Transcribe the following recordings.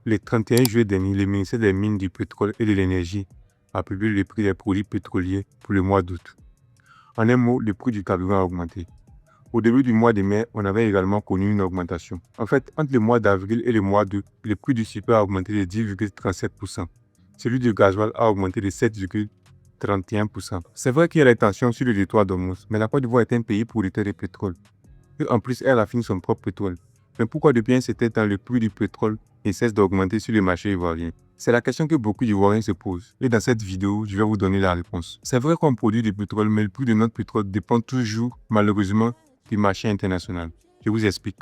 Le 31 juillet dernier, le ministère des Mines, du Pétrole et de l'Énergie a publié le prix des produits pétroliers pour le mois d'août. En un mot, le prix du carburant a augmenté. Au début du mois de mai, on avait également connu une augmentation. En fait, entre le mois d'avril et le mois d'août, le prix du super a augmenté de 10,37%. Celui du gasoil a augmenté de 7,31%. C'est vrai qu'il y a des tensions sur le territoire d'Ormuz, mais la Côte d'Ivoire est un pays producteur de pétrole. Et en plus, elle raffine son propre pétrole. Mais pourquoi depuis un certain temps le prix du pétrole ne cesse d'augmenter sur le marché ivoirien? C'est la question que beaucoup d'Ivoiriens se posent. Et dans cette vidéo, je vais vous donner la réponse. C'est vrai qu'on produit du pétrole, mais le prix de notre pétrole dépend toujours, malheureusement, du marché international. Je vous explique.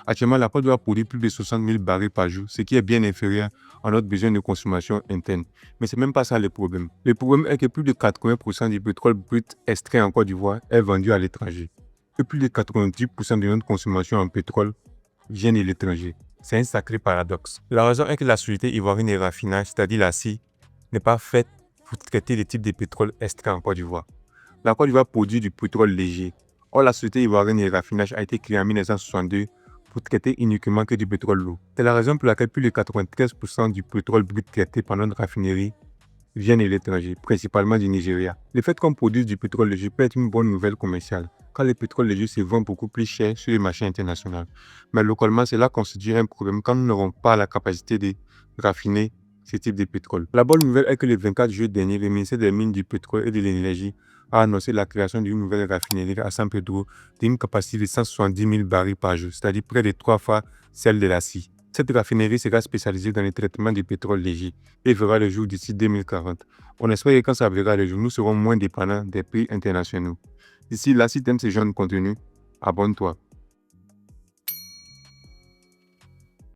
Actuellement, la Côte d'Ivoire produit plus de 60 000 barils par jour, ce qui est bien inférieur à notre besoin de consommation interne. Mais c'est même pas ça le problème. Le problème est que plus de 80% du pétrole brut extrait en Côte d'Ivoire est vendu à l'étranger. Et plus de 90% de notre consommation en pétrole vient de l'étranger. C'est un sacré paradoxe. La raison est que la société ivoirienne de raffinage, c'est-à-dire la CIR, n'est pas faite pour traiter les types de pétrole extrait en Côte d'Ivoire. La Côte d'Ivoire produit du pétrole léger. Or, la société ivoirienne de raffinage a été créée en 1962 pour traiter uniquement que du pétrole lourd. C'est la raison pour laquelle plus de 93% du pétrole brut traité par notre raffinerie vient de l'étranger, principalement du Nigeria. Le fait qu'on produise du pétrole léger peut être une bonne nouvelle commerciale, car le pétrole léger se vend beaucoup plus cher sur le marché international. Mais localement, cela constitue un problème quand nous n'aurons pas la capacité de raffiner ce type de pétrole. La bonne nouvelle est que le 24 juillet dernier, le ministère des Mines, du Pétrole et de l'Énergie a annoncé la création d'une nouvelle raffinerie à San Pedro d'une capacité de 170 000 barils par jour, c'est-à-dire près de 3 fois celle de la CIR. Cette raffinerie sera spécialisée dans le traitement du pétrole léger et verra le jour d'ici 2040. On espère que quand ça verra le jour, nous serons moins dépendants des prix internationaux. D'ici là, si tu aimes ce genre de contenu, abonne-toi.